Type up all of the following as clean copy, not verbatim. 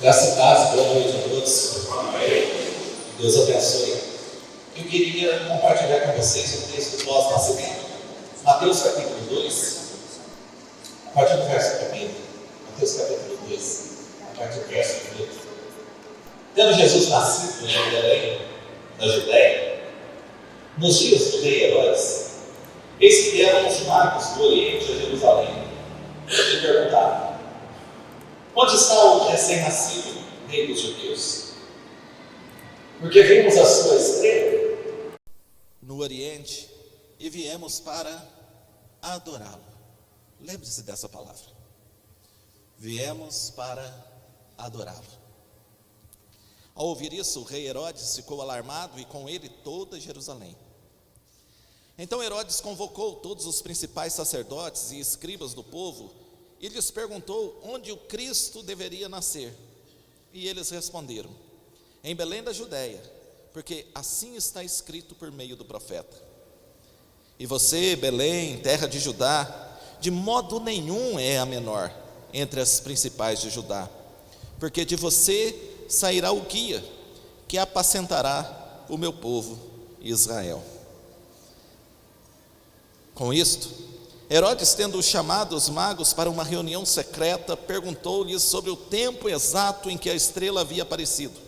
Graça e paz, boa noite a todos. Deus abençoe. Eu queria compartilhar com vocês o texto do pós-nascimento. Mateus capítulo 2, a partir do verso 1. Mateus capítulo 2, a partir do verso 1. Tendo Jesus nascido em Belém, na Judéia, nos dias do rei Herodes, eis que vieram os magos do Oriente a Jerusalém e perguntaram: onde está o recém-nascido rei dos judeus? Porque vimos a sua estrela no Oriente e viemos para adorá-lo. Lembre-se dessa palavra. Viemos para adorá-lo. Ao ouvir isso, o rei Herodes ficou alarmado e com ele toda Jerusalém. Então Herodes convocou todos os principais sacerdotes e escribas do povo e lhes perguntou onde o Cristo deveria nascer. E eles responderam: em Belém da Judéia, porque assim está escrito por meio do profeta: e você, Belém, terra de Judá, de modo nenhum é a menor entre as principais de Judá, porque de você sairá o guia que apacentará o meu povo Israel. Com isto, Herodes, tendo chamado os magos para uma reunião secreta, perguntou-lhes sobre o tempo exato em que a estrela havia aparecido.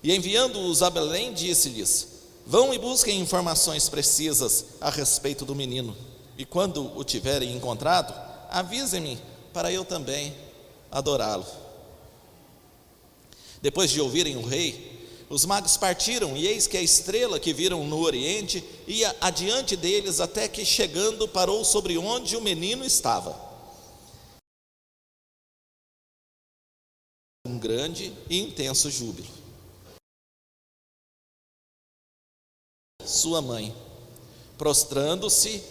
E enviando-os a Belém, disse-lhes: vão e busquem informações precisas a respeito do menino, e quando o tiverem encontrado, avisem-me para eu também adorá-lo. Depois de ouvirem o rei, os magos partiram, e eis que a estrela que viram no Oriente ia adiante deles, até que, chegando, parou sobre onde o menino estava. Um grande e intenso júbilo. Sua mãe, prostrando-se,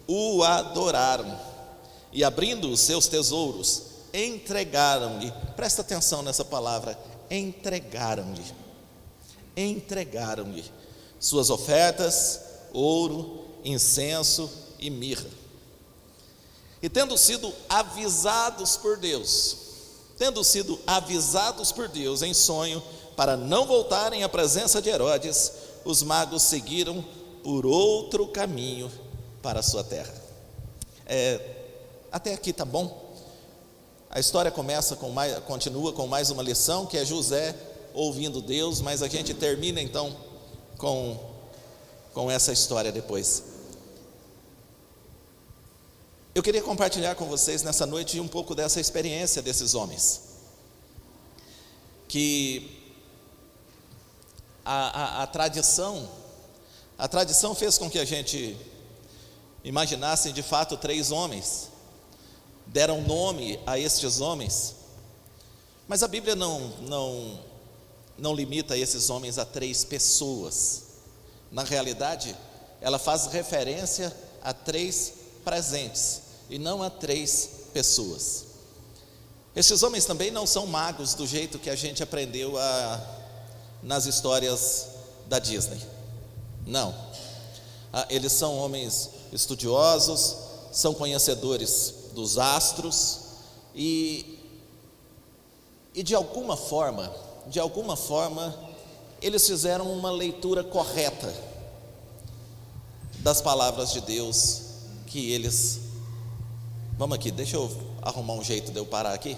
o adoraram, e abrindo os seus tesouros, entregaram-lhe. Presta atenção nessa palavra: entregaram-lhe suas ofertas, ouro, incenso e mirra. E tendo sido avisados por Deus em sonho, para não voltarem à presença de Herodes, os magos seguiram por outro caminho para a sua terra. Até aqui tá bom? A história continua com mais uma lição, que é José ouvindo Deus, mas a gente termina então com essa história depois. Eu queria compartilhar com vocês nessa noite um pouco dessa experiência desses homens, que a tradição fez com que a gente imaginasse de fato 3 homens, deram nome a estes homens, mas a Bíblia não limita esses homens a 3 pessoas. Na realidade, ela faz referência a 3 presentes e não a 3 pessoas. Esses homens também não são magos do jeito que a gente aprendeu nas histórias da Disney. Não. Eles são homens estudiosos, são conhecedores dos astros e de alguma forma, eles fizeram uma leitura correta das palavras de Deus que eles... Vamos aqui, deixa eu arrumar um jeito de eu parar aqui.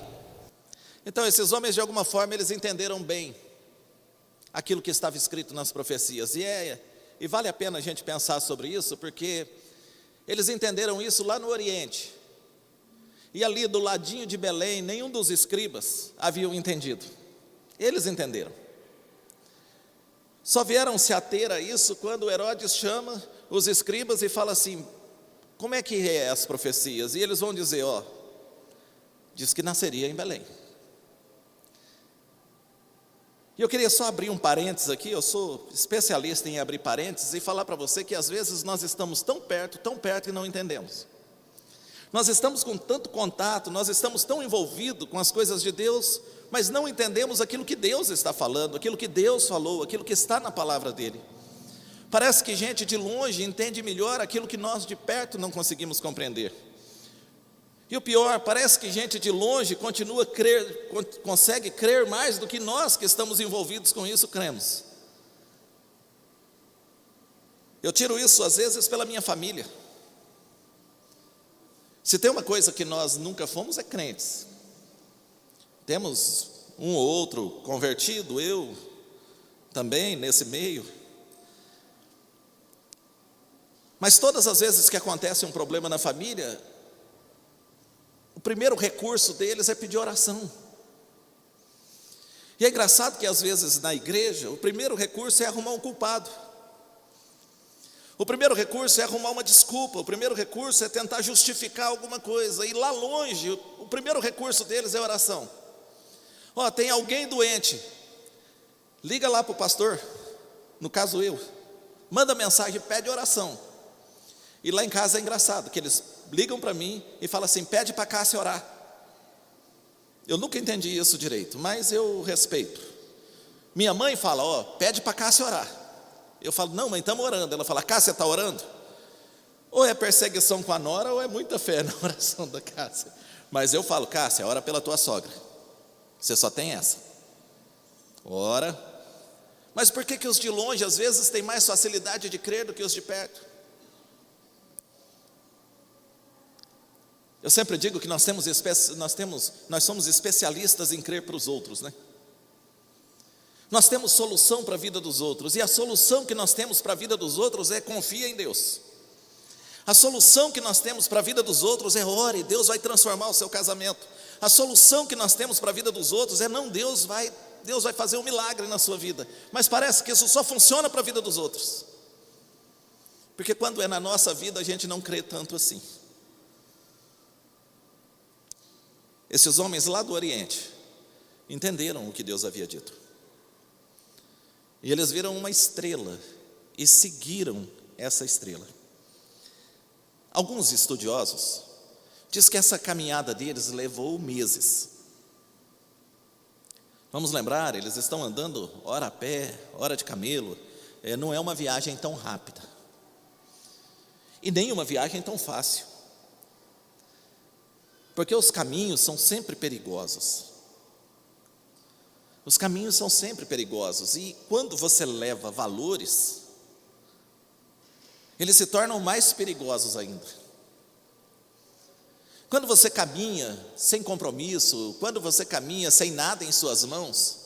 Então, esses homens, de alguma forma, eles entenderam bem aquilo que estava escrito nas profecias, e vale a pena a gente pensar sobre isso, porque eles entenderam isso lá no Oriente, e ali do ladinho de Belém, nenhum dos escribas haviam entendido. Eles entenderam. Só vieram se ater a isso quando Herodes chama os escribas e fala assim: como é que é as profecias? E eles vão dizer: diz que nasceria em Belém. E eu queria só abrir um parênteses aqui, eu sou especialista em abrir parênteses e falar para você que às vezes nós estamos tão perto e não entendemos. Nós estamos com tanto contato, nós estamos tão envolvidos com as coisas de Deus, mas não entendemos aquilo que Deus está falando, aquilo que Deus falou, aquilo que está na palavra dele. Parece que gente de longe entende melhor aquilo que nós de perto não conseguimos compreender. E o pior, parece que gente de longe consegue crer mais do que nós que estamos envolvidos com isso cremos. Eu tiro isso às vezes pela minha família. Se tem uma coisa que nós nunca fomos, é crentes. Temos um ou outro convertido, eu também nesse meio. Mas todas as vezes que acontece um problema na família, o primeiro recurso deles é pedir oração. E é engraçado que às vezes na igreja, o primeiro recurso é arrumar um culpado. O primeiro recurso é arrumar uma desculpa, o primeiro recurso é tentar justificar alguma coisa. E lá longe, o primeiro recurso deles é oração. Tem alguém doente, liga lá para o pastor, no caso eu, manda mensagem, pede oração. E lá em casa é engraçado, que eles ligam para mim e falam assim, pede para a Cássia orar. Eu nunca entendi isso direito, mas eu respeito. Minha mãe fala, pede para a Cássia orar. Eu falo, não mãe, estamos orando. Ela fala, Cássia está orando? Ou é perseguição com a nora, ou é muita fé na oração da Cássia. Mas eu falo, Cássia, ora pela tua sogra. Você só tem essa. Ora. Mas por que os de longe às vezes têm mais facilidade de crer do que os de perto? Eu sempre digo que nós somos especialistas em crer para os outros, né? Nós temos solução para a vida dos outros, e a solução que nós temos para a vida dos outros é confia em Deus. A solução que nós temos para a vida dos outros é ore, Deus vai transformar o seu casamento. A solução que nós temos para a vida dos outros é não, Deus vai fazer um milagre na sua vida. Mas parece que isso só funciona para a vida dos outros, porque quando é na nossa vida a gente não crê tanto assim. Esses homens lá do Oriente entenderam o que Deus havia dito, e eles viram uma estrela e seguiram essa estrela. Alguns estudiosos dizem que essa caminhada deles levou meses. Vamos lembrar, eles estão andando ora a pé, ora de camelo. Não é uma viagem tão rápida, e nem uma viagem tão fácil, porque os caminhos são sempre perigosos. Os caminhos são sempre perigosos, e quando você leva valores, eles se tornam mais perigosos ainda. Quando você caminha sem compromisso, quando você caminha sem nada em suas mãos,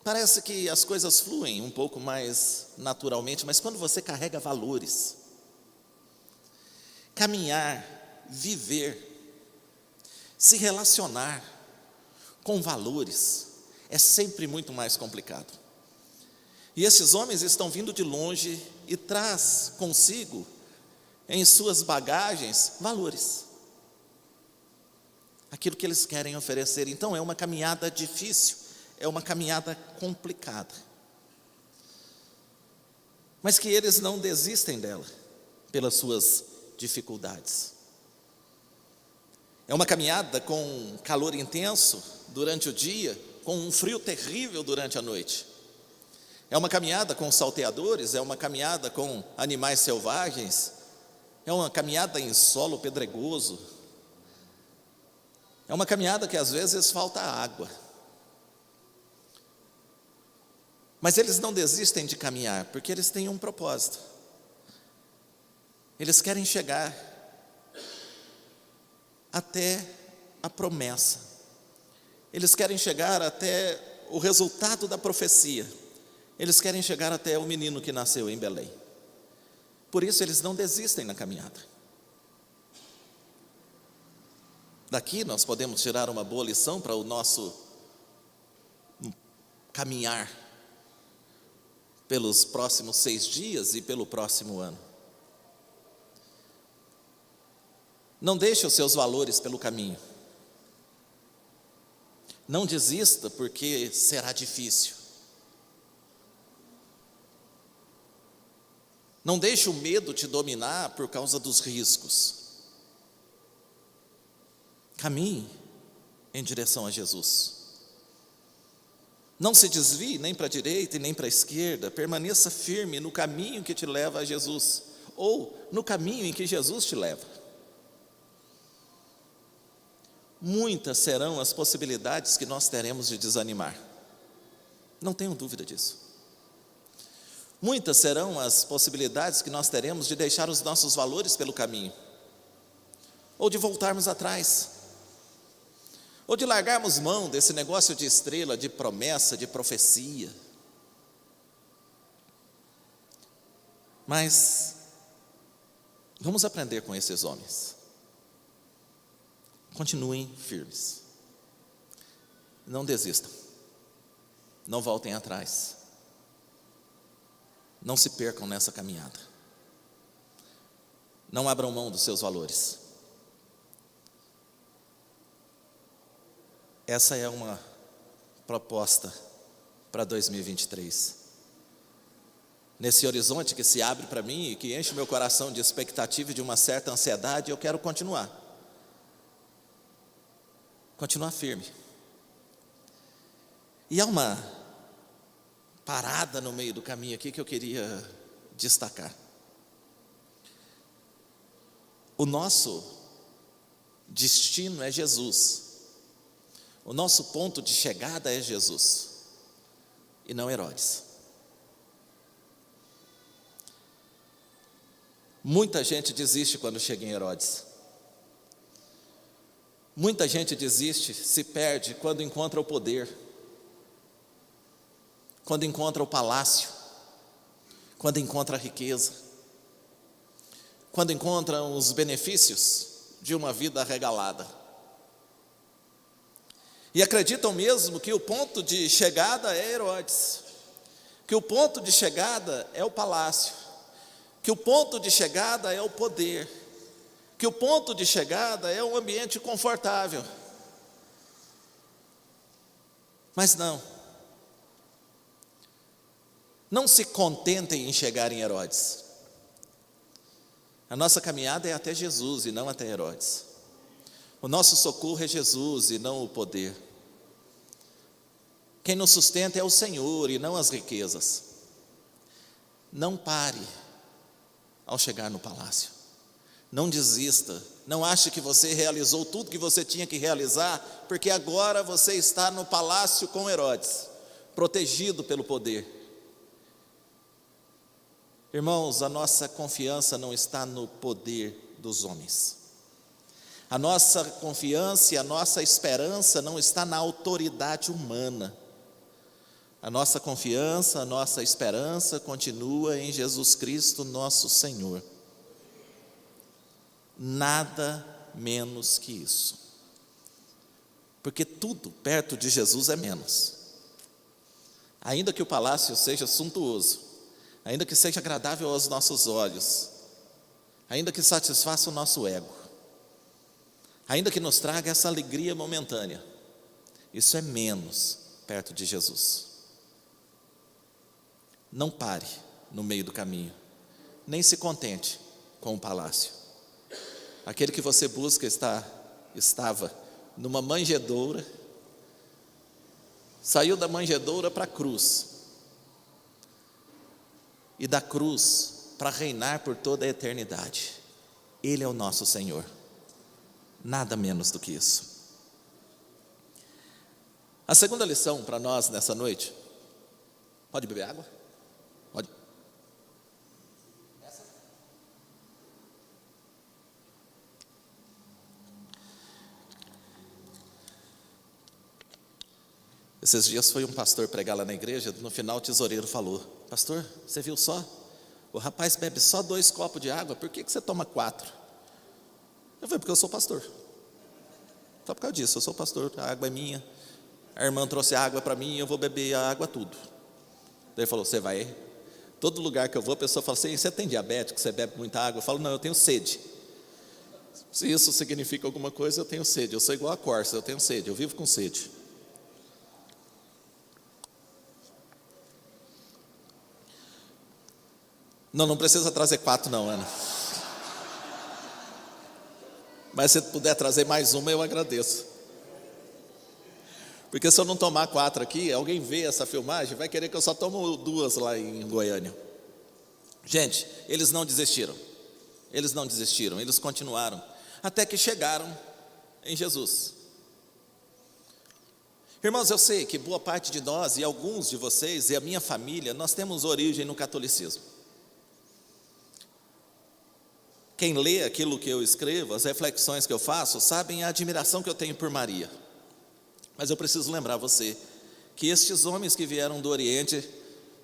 parece que as coisas fluem um pouco mais naturalmente, mas quando você carrega valores, caminhar, viver, se relacionar com valores é sempre muito mais complicado. E esses homens estão vindo de longe e traz consigo em suas bagagens valores, aquilo que eles querem oferecer. Então é uma caminhada difícil, é uma caminhada complicada, mas que eles não desistem dela pelas suas dificuldades. É uma caminhada com calor intenso durante o dia, com um frio terrível durante a noite. É uma caminhada com salteadores, é uma caminhada com animais selvagens, é uma caminhada em solo pedregoso, é uma caminhada que às vezes falta água. Mas eles não desistem de caminhar, porque eles têm um propósito. Eles querem chegar até a promessa. Eles querem chegar até o resultado da profecia. Eles querem chegar até o menino que nasceu em Belém. Por isso eles não desistem na caminhada. Daqui nós podemos tirar uma boa lição para o nosso caminhar pelos próximos 6 dias e pelo próximo ano. Não deixe os seus valores pelo caminho. Não desista, porque será difícil. Não deixe o medo te dominar por causa dos riscos. Caminhe em direção a Jesus. Não se desvie nem para a direita e nem para a esquerda. Permaneça firme no caminho que te leva a Jesus, ou no caminho em que Jesus te leva. muitas serão as possibilidades que nós teremos de desanimar. Não tenho dúvida disso. Muitas serão as possibilidades que nós teremos de deixar os nossos valores pelo caminho, ou de voltarmos atrás, ou de largarmos mão desse negócio de estrela, de promessa, de profecia. Mas vamos aprender com esses homens. Continuem firmes. Não desistam. Não voltem atrás. Não se percam nessa caminhada. Não abram mão dos seus valores. Essa é uma proposta para 2023. Nesse horizonte que se abre para mim e que enche meu coração de expectativa e de uma certa ansiedade, eu quero continuar firme. E há uma parada no meio do caminho aqui que eu queria destacar. O nosso destino é Jesus. O nosso ponto de chegada é Jesus e não Herodes. Muita gente desiste quando chega em Herodes. Muita gente desiste, se perde quando encontra o poder, quando encontra o palácio, quando encontra a riqueza, quando encontra os benefícios de uma vida arregalada. E acreditam mesmo que o ponto de chegada é Herodes, que o ponto de chegada é o palácio, que o ponto de chegada é o poder, que o ponto de chegada é um ambiente confortável. Mas não se contentem em chegar em Herodes. A nossa caminhada é até Jesus e não até Herodes. O nosso socorro é Jesus e não o poder. Quem nos sustenta é o Senhor e não as riquezas. Não pare ao chegar no palácio. Não desista, não ache que você realizou tudo que você tinha que realizar, porque agora você está no palácio com Herodes, protegido pelo poder. Irmãos, a nossa confiança não está no poder dos homens. A nossa confiança e a nossa esperança não está na autoridade humana. A nossa confiança, a nossa esperança continua em Jesus Cristo, nosso Senhor. Nada menos que isso. Porque tudo perto de Jesus é menos. Ainda que o palácio seja suntuoso, ainda que seja agradável aos nossos olhos, ainda que satisfaça o nosso ego, ainda que nos traga essa alegria momentânea, isso é menos perto de Jesus. Não pare no meio do caminho, nem se contente com o palácio. Aquele que você busca estava numa manjedoura, saiu da manjedoura para a cruz, e da cruz para reinar por toda a eternidade. Ele é o nosso Senhor, nada menos do que isso. A segunda lição para nós nessa noite, pode beber água? Pode. Esses dias foi um pastor pregar lá na igreja, no final o tesoureiro falou: pastor, você viu só? O rapaz bebe só 2 copos de água, por que você toma 4? Eu falei: porque eu sou pastor. Só por causa disso, eu sou pastor, a água é minha, a irmã trouxe água para mim, eu vou beber a água tudo. Daí ele falou: você vai, todo lugar que eu vou, a pessoa fala assim: você tem diabetes, você bebe muita água? Eu falo: não, eu tenho sede. Se isso significa alguma coisa, eu tenho sede, eu sou igual a Corsa, eu tenho sede, eu vivo com sede. Não precisa trazer 4 não, Ana. Mas se puder trazer mais uma, eu agradeço. Porque se eu não tomar 4 aqui, alguém vê essa filmagem, vai querer que eu só tomo 2 lá em Goiânia. Gente, eles não desistiram, eles continuaram, até que chegaram em Jesus. Irmãos, eu sei que boa parte de nós e alguns de vocês e a minha família, nós temos origem no catolicismo. Quem lê aquilo que eu escrevo, as reflexões que eu faço, sabem a admiração que eu tenho por Maria. Mas eu preciso lembrar você que estes homens que vieram do Oriente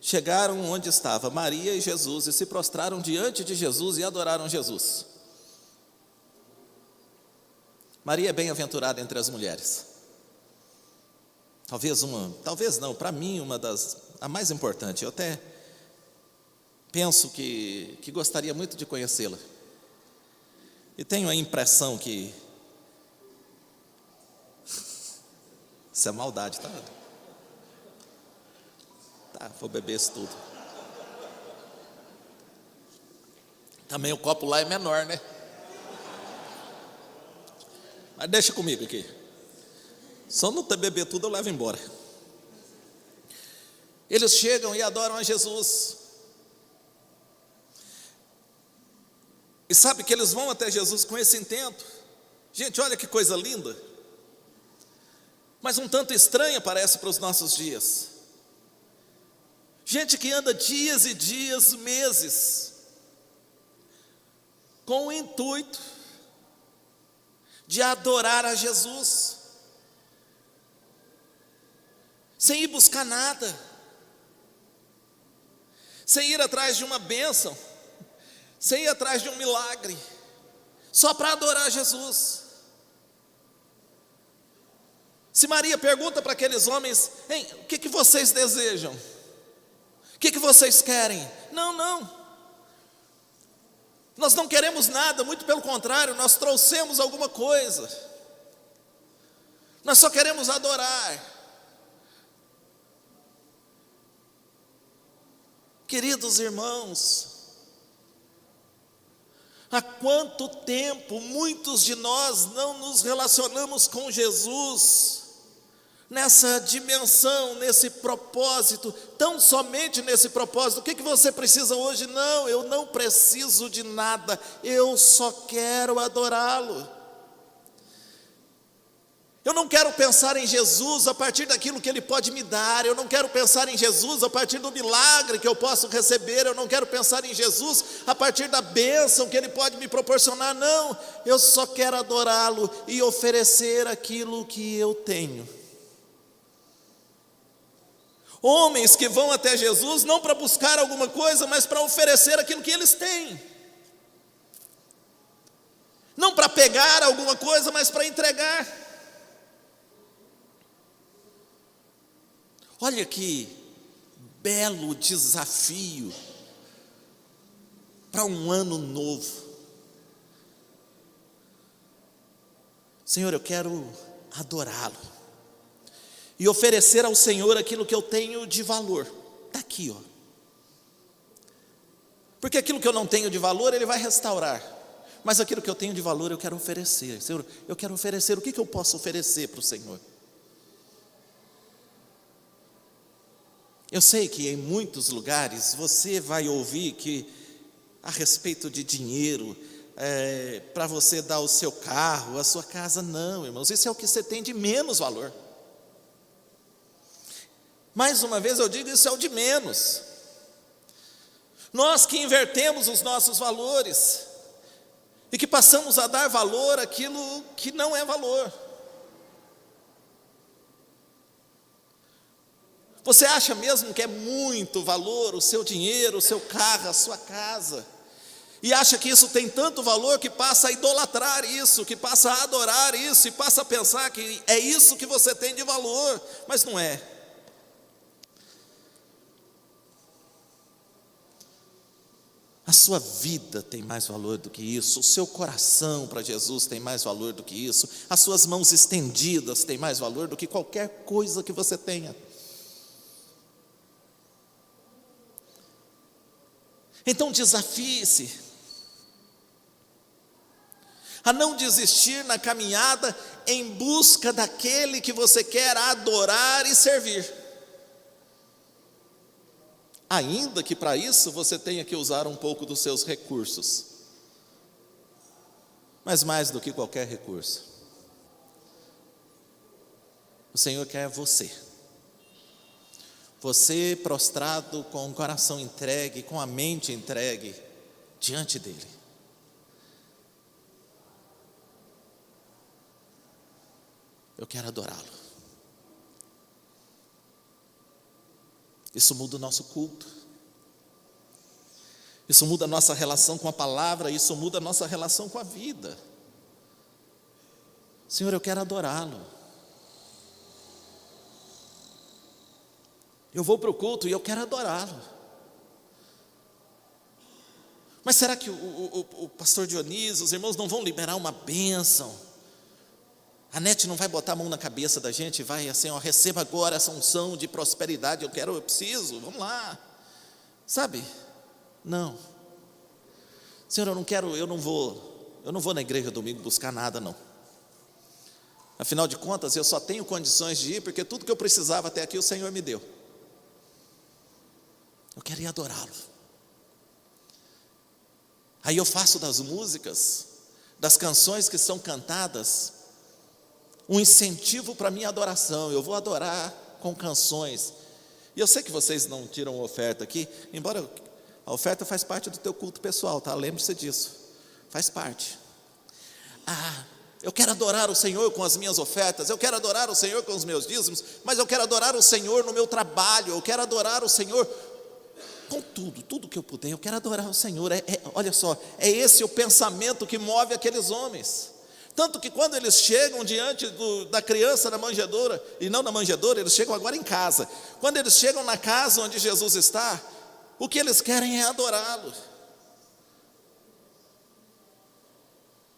chegaram onde estava Maria e Jesus e se prostraram diante de Jesus e adoraram Jesus. Maria é bem-aventurada entre as mulheres. Talvez não, para mim a mais importante. Eu até penso que gostaria muito de conhecê-la. E tenho a impressão que isso é maldade, tá? Tá, vou beber isso tudo. Também o copo lá é menor, né? Mas deixa comigo aqui. Só não beber tudo eu levo embora. Eles chegam e adoram a Jesus. E sabe que eles vão até Jesus com esse intento. Gente, olha que coisa linda. Mas um tanto estranha parece para os nossos dias. Gente que anda dias e dias, meses, com o intuito de adorar a Jesus, sem ir buscar nada, sem ir atrás de uma bênção, sem ir atrás de um milagre, só para adorar Jesus. Se Maria pergunta para aqueles homens: "Hein, o que vocês desejam? O que vocês querem?" Não, nós não queremos nada, muito pelo contrário, nós trouxemos alguma coisa, nós só queremos adorar. Queridos irmãos, há quanto tempo muitos de nós não nos relacionamos com Jesus nessa dimensão, nesse propósito, tão somente nesse propósito. O que você precisa hoje? Não, eu não preciso de nada, eu só quero adorá-lo. Eu não quero pensar em Jesus a partir daquilo que Ele pode me dar, eu não quero pensar em Jesus a partir do milagre que eu posso receber, eu não quero pensar em Jesus a partir da bênção que Ele pode me proporcionar, não, eu só quero adorá-lo e oferecer aquilo que eu tenho. Homens que vão até Jesus não para buscar alguma coisa, mas para oferecer aquilo que eles têm, não para pegar alguma coisa, mas para entregar. Olha que belo desafio para um ano novo. Senhor, eu quero adorá-lo e oferecer ao Senhor aquilo que eu tenho de valor. Está aqui, ó. Porque aquilo que eu não tenho de valor, Ele vai restaurar. Mas aquilo que eu tenho de valor, eu quero oferecer. Senhor, eu quero oferecer. O que eu posso oferecer para o Senhor? Eu sei que em muitos lugares você vai ouvir que a respeito de dinheiro, para você dar o seu carro, a sua casa, não, irmãos, isso é o que você tem de menos valor. Mais uma vez eu digo, isso é o de menos. Nós que invertemos os nossos valores e que passamos a dar valor àquilo que não é valor. Você acha mesmo que é muito valor o seu dinheiro, o seu carro, a sua casa? E acha que isso tem tanto valor que passa a idolatrar isso, que passa a adorar isso, e passa a pensar que é isso que você tem de valor, mas não é. A sua vida tem mais valor do que isso, o seu coração para Jesus tem mais valor do que isso, as suas mãos estendidas têm mais valor do que qualquer coisa que você tenha. Então desafie-se a não desistir na caminhada em busca daquele que você quer adorar e servir, ainda que para isso você tenha que usar um pouco dos seus recursos, mas mais do que qualquer recurso, o Senhor quer você. Você prostrado, com o coração entregue, com a mente entregue diante dele. Eu quero adorá-lo. Isso muda o nosso culto. Isso muda a nossa relação com a palavra, isso muda a nossa relação com a vida. Senhor, eu quero adorá-lo. Eu vou para o culto e eu quero adorá-lo. Mas será que o pastor Dionísio, os irmãos não vão liberar uma bênção? A NET não vai botar a mão na cabeça da gente e vai assim, ó, receba agora essa unção de prosperidade, eu preciso, vamos lá. Sabe? Não. Senhor, eu não vou na igreja domingo buscar nada, não. Afinal de contas, eu só tenho condições de ir, porque tudo que eu precisava até aqui o Senhor me deu. Eu quero ir adorá-lo. Aí eu faço das músicas, das canções que são cantadas, um incentivo para a minha adoração. Eu vou adorar com canções. E eu sei que vocês não tiram oferta aqui, embora a oferta faz parte do teu culto pessoal, tá? Lembre-se disso, faz parte. Eu quero adorar o Senhor com as minhas ofertas, eu quero adorar o Senhor com os meus dízimos, mas eu quero adorar o Senhor no meu trabalho, eu quero adorar o Senhor com tudo que eu puder, eu quero adorar o Senhor. Olha só, é esse o pensamento que move aqueles homens. Tanto que quando eles chegam diante da criança na manjedoura, e não na manjedoura, eles chegam agora em casa. Quando eles chegam na casa onde Jesus está, o que eles querem é adorá-lo.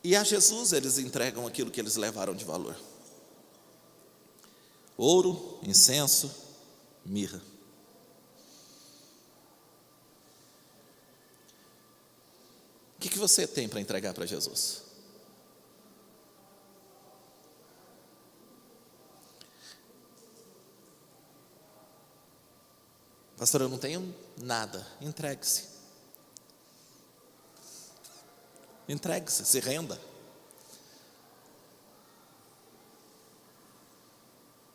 E a Jesus eles entregam aquilo que eles levaram de valor: ouro, incenso, mirra. O que você tem para entregar para Jesus? Pastor, eu não tenho nada. Entregue-se. Entregue-se, se renda.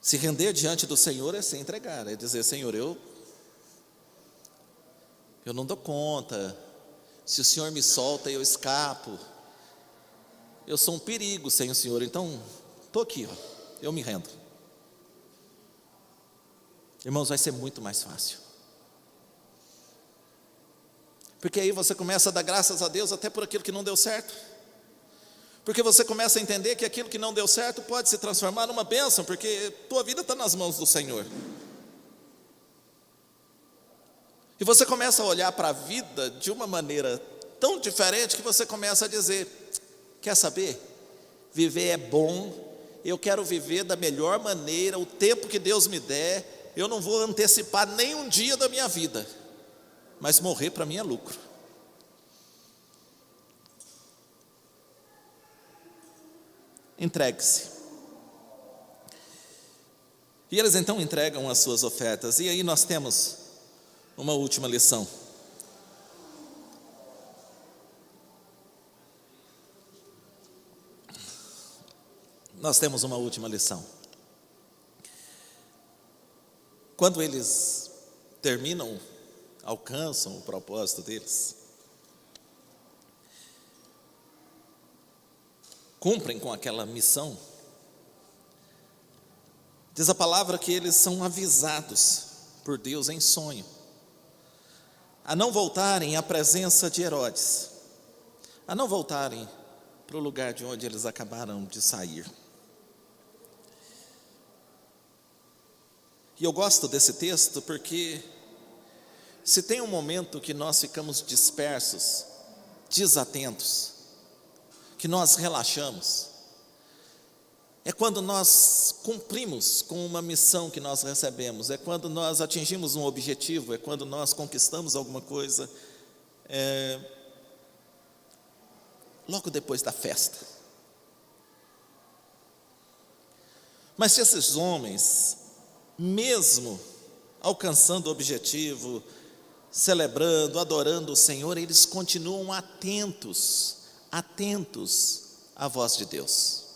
Se render diante do Senhor é se entregar, é dizer: Senhor, eu não dou conta. Se o Senhor me solta, eu escapo. Eu sou um perigo sem o Senhor, então estou aqui, eu me rendo. Irmãos, vai ser muito mais fácil. Porque aí você começa a dar graças a Deus até por aquilo que não deu certo. Porque você começa a entender que aquilo que não deu certo pode se transformar numa bênção, porque tua vida está nas mãos do Senhor. E você começa a olhar para a vida de uma maneira tão diferente que você começa a dizer: quer saber? Viver é bom, eu quero viver da melhor maneira, o tempo que Deus me der, eu não vou antecipar nem um dia da minha vida, mas morrer para mim é lucro. Entregue-se. E eles então entregam as suas ofertas, e aí nós temos uma última lição. Nós temos uma última lição. Quando eles terminam, alcançam o propósito deles, cumprem com aquela missão, diz a palavra que eles são avisados por Deus em sonho a não voltarem à presença de Herodes, a não voltarem para o lugar de onde eles acabaram de sair. E eu gosto desse texto porque se tem um momento que nós ficamos dispersos, desatentos, que nós relaxamos, é quando nós cumprimos com uma missão que nós recebemos, é quando nós atingimos um objetivo, é quando nós conquistamos alguma coisa, logo depois da festa. Mas se esses homens, mesmo alcançando o objetivo, celebrando, adorando o Senhor, eles continuam atentos à voz de Deus.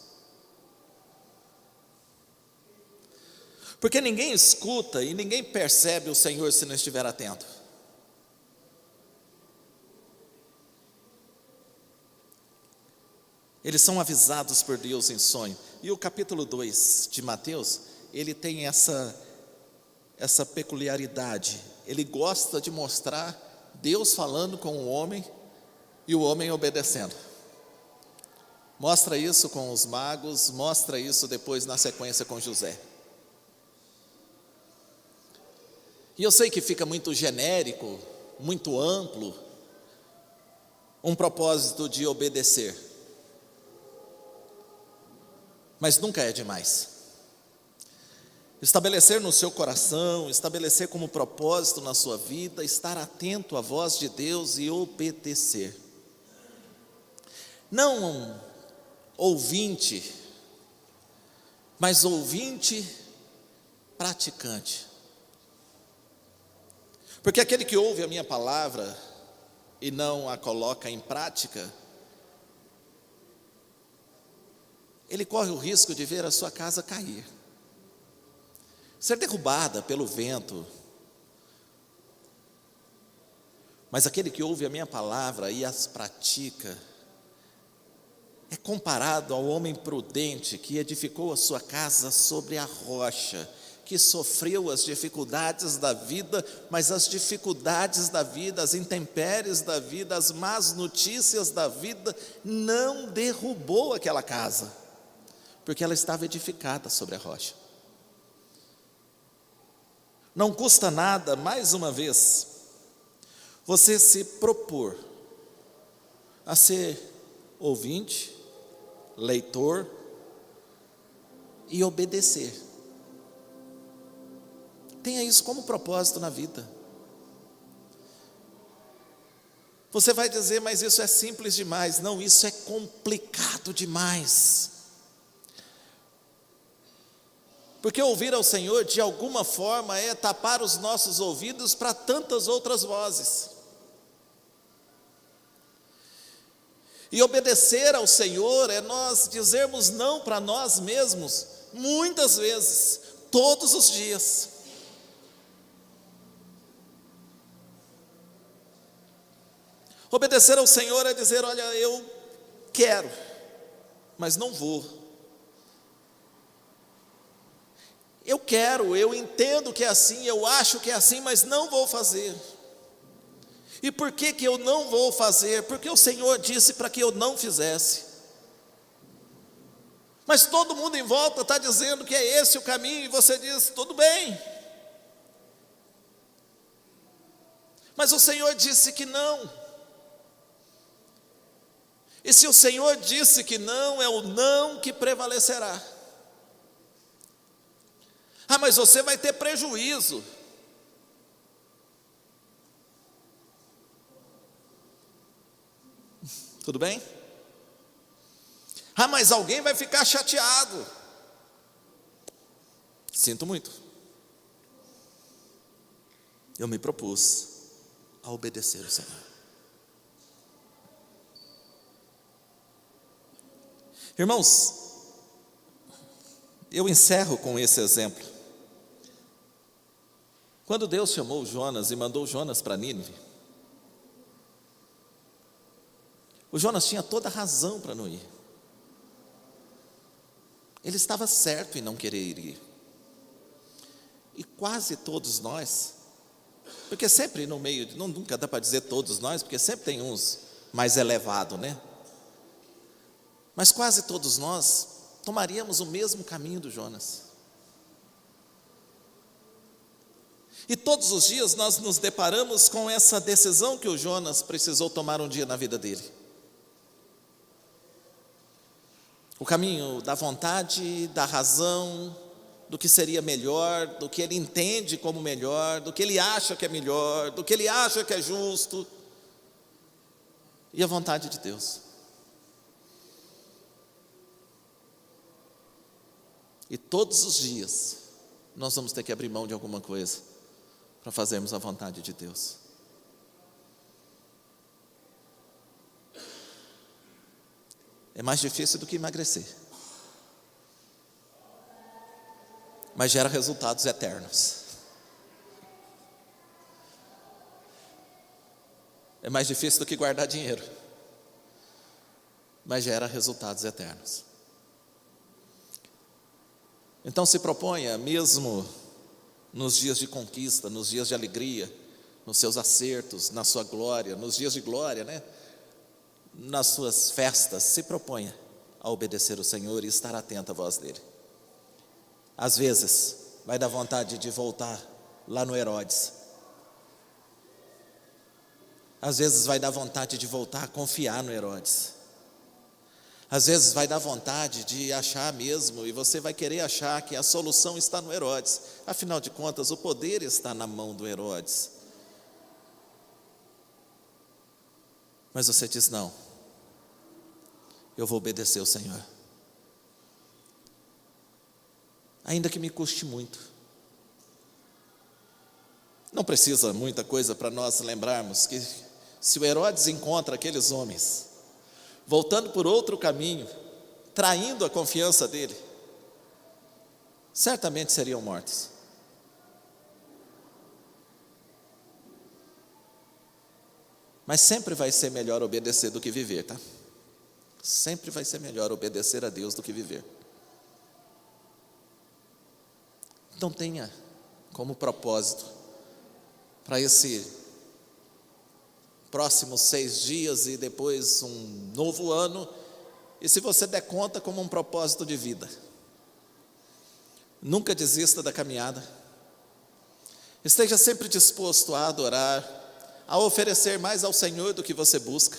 Porque ninguém escuta e ninguém percebe o Senhor se não estiver atento. Eles são avisados por Deus em sonho. E o capítulo 2 de Mateus, ele tem essa peculiaridade. Ele gosta de mostrar Deus falando com o homem e o homem obedecendo. Mostra isso com os magos, mostra isso depois na sequência com José. E eu sei que fica muito genérico, muito amplo, um propósito de obedecer. Mas nunca é demais. Estabelecer no seu coração, estabelecer como propósito na sua vida, estar atento à voz de Deus e obedecer. Não ouvinte, mas ouvinte praticante. Porque aquele que ouve a minha palavra e não a coloca em prática, ele corre o risco de ver a sua casa cair, ser derrubada pelo vento. Mas aquele que ouve a minha palavra e as pratica, é comparado ao homem prudente que edificou a sua casa sobre a rocha, que sofreu as dificuldades da vida, mas as dificuldades da vida, as intempéries da vida, as más notícias da vida, não derrubou aquela casa, porque ela estava edificada sobre a rocha. Não custa nada, mais uma vez, você se propor a ser ouvinte, leitor e obedecer. Tenha isso como propósito na vida. Você vai dizer, mas isso é simples demais. Não, isso é complicado demais. Porque ouvir ao Senhor, de alguma forma, é tapar os nossos ouvidos para tantas outras vozes. E obedecer ao Senhor é nós dizermos não para nós mesmos, muitas vezes, todos os dias. Obedecer ao Senhor é dizer, olha, eu quero, mas não vou. Eu quero, eu entendo que é assim, eu acho que é assim, mas não vou fazer. E por que eu não vou fazer? Porque o Senhor disse para que eu não fizesse. Mas todo mundo em volta está dizendo que é esse o caminho, e você diz, tudo bem. Mas o Senhor disse que não. E se o Senhor disse que não, é o não que prevalecerá. Ah, mas você vai ter prejuízo. Tudo bem? Ah, mas alguém vai ficar chateado. Sinto muito. Eu me propus a obedecer ao Senhor. Irmãos, eu encerro com esse exemplo. Quando Deus chamou Jonas e mandou Jonas para Nínive, o Jonas tinha toda a razão para não ir. Ele estava certo em não querer ir. E quase todos nós, porque sempre no meio, nunca dá para dizer todos nós, porque sempre tem uns mais elevados, né? Mas quase todos nós tomaríamos o mesmo caminho do Jonas. E todos os dias nós nos deparamos com essa decisão que o Jonas precisou tomar um dia na vida dele. O caminho da vontade, da razão, do que seria melhor, do que ele entende como melhor, do que ele acha que é melhor, do que ele acha que é justo, e a vontade de Deus. E todos os dias nós vamos ter que abrir mão de alguma coisa para fazermos a vontade de Deus. É mais difícil do que emagrecer, mas gera resultados eternos. É mais difícil do que guardar dinheiro, mas gera resultados eternos. Então se proponha, mesmo nos dias de conquista, nos dias de alegria, nos seus acertos, na sua glória, nos dias de glória, né? Nas suas festas, se proponha a obedecer o Senhor e estar atento à voz dele. Às vezes vai dar vontade de voltar lá no Herodes. Às vezes vai dar vontade de voltar a confiar no Herodes. Às vezes vai dar vontade de achar mesmo, e você vai querer achar que a solução está no Herodes. Afinal de contas, o poder está na mão do Herodes. Mas você diz: não, eu vou obedecer ao Senhor, ainda que me custe muito. Não precisa muita coisa para nós lembrarmos que se o Herodes encontra aqueles homens voltando por outro caminho, traindo a confiança dele, certamente seriam mortos. Mas sempre vai ser melhor obedecer do que viver, tá? Sempre vai ser melhor obedecer a Deus do que viver. Então tenha como propósito para esse próximos 6 dias e depois um novo ano, e se você der conta, como um propósito de vida. Nunca desista da caminhada. Esteja sempre disposto a adorar, a oferecer mais ao Senhor do que você busca.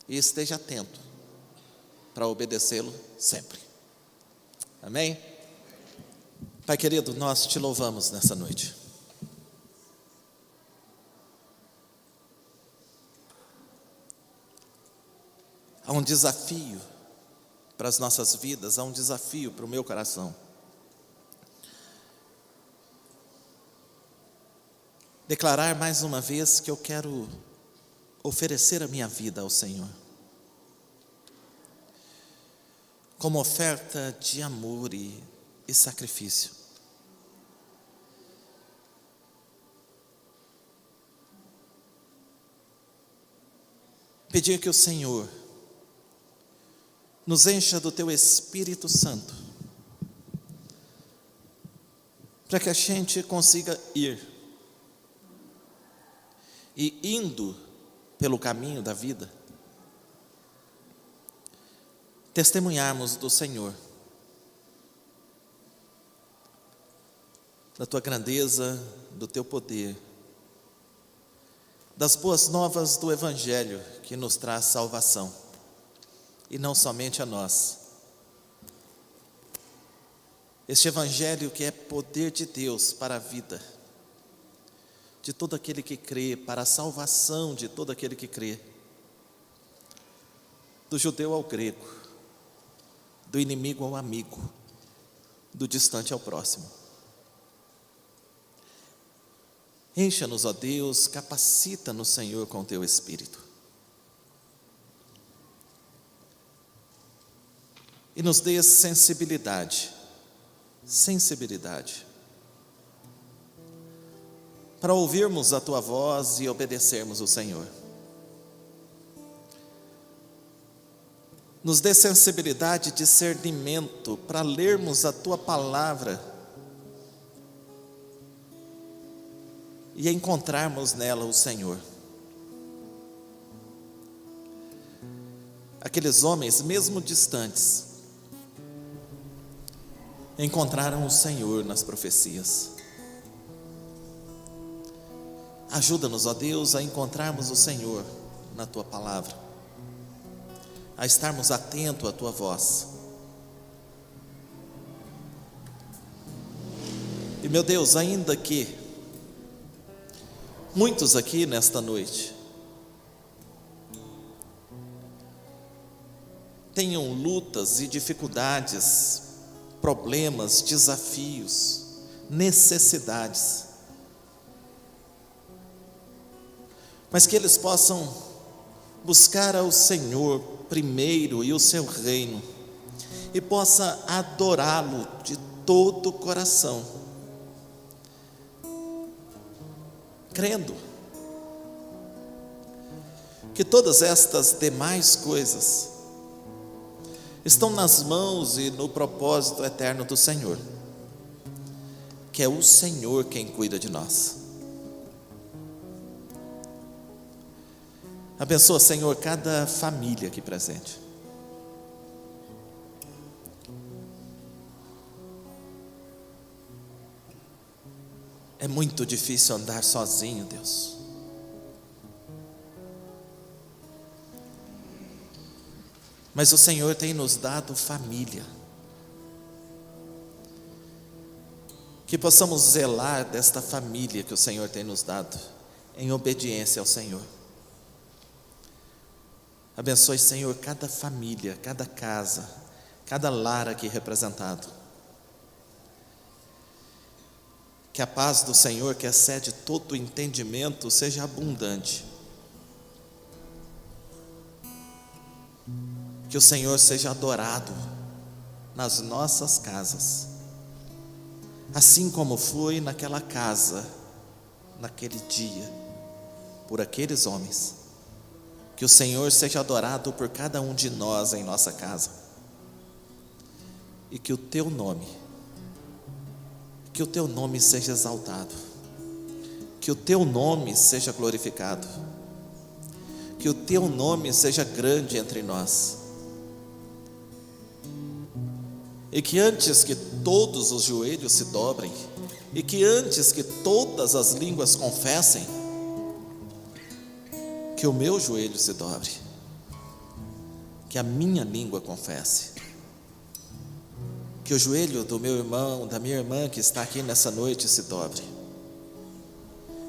E esteja atento para obedecê-lo sempre. Amém? Pai querido, nós te louvamos nessa noite. Há um desafio para as nossas vidas, há um desafio para o meu coração. Declarar mais uma vez que eu quero oferecer a minha vida ao Senhor, como oferta de amor e sacrifício. Pedir que o Senhor nos encha do Teu Espírito Santo, para que a gente consiga ir, e indo pelo caminho da vida, testemunharmos do Senhor, da Tua grandeza, do Teu poder, das boas novas do Evangelho que nos traz salvação. E não somente a nós. Este Evangelho que é poder de Deus para a vida de todo aquele que crê, para a salvação de todo aquele que crê, do judeu ao grego, do inimigo ao amigo, do distante ao próximo. Encha-nos, ó Deus, capacita-nos, Senhor, com Teu Espírito. E nos dê sensibilidade, para ouvirmos a Tua voz e obedecermos o Senhor. Nos dê sensibilidade e discernimento para lermos a Tua palavra e encontrarmos nela o Senhor. Aqueles homens, mesmo distantes, encontraram o Senhor nas profecias. Ajuda-nos, ó Deus, a encontrarmos o Senhor na Tua palavra, a estarmos atentos à Tua voz. E meu Deus, ainda que muitos aqui nesta noite tenham lutas e dificuldades, problemas, desafios, necessidades, mas que eles possam buscar ao Senhor primeiro e o Seu reino, e possa adorá-lo de todo o coração, crendo que todas estas demais coisas estão nas mãos e no propósito eterno do Senhor, que é o Senhor quem cuida de nós. Abençoa, Senhor, cada família aqui presente. É muito difícil andar sozinho, Deus. Mas o Senhor tem nos dado família. Que possamos zelar desta família que o Senhor tem nos dado, em obediência ao Senhor. Abençoe, Senhor, cada família, cada casa, cada lar aqui representado. Que a paz do Senhor, que excede todo entendimento, seja abundante. Que o Senhor seja adorado nas nossas casas, assim como foi naquela casa, naquele dia, por aqueles homens. Que o Senhor seja adorado por cada um de nós em nossa casa, e que o teu nome seja exaltado, que o teu nome seja glorificado, que o teu nome seja grande entre nós, e que antes que todos os joelhos se dobrem, e que antes que todas as línguas confessem, que o meu joelho se dobre, que a minha língua confesse, que o joelho do meu irmão, da minha irmã que está aqui nessa noite se dobre,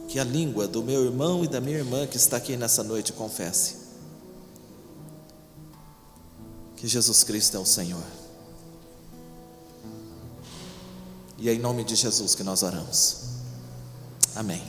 que a língua do meu irmão e da minha irmã que está aqui nessa noite confesse que Jesus Cristo é o Senhor. E é em nome de Jesus que nós oramos. Amém.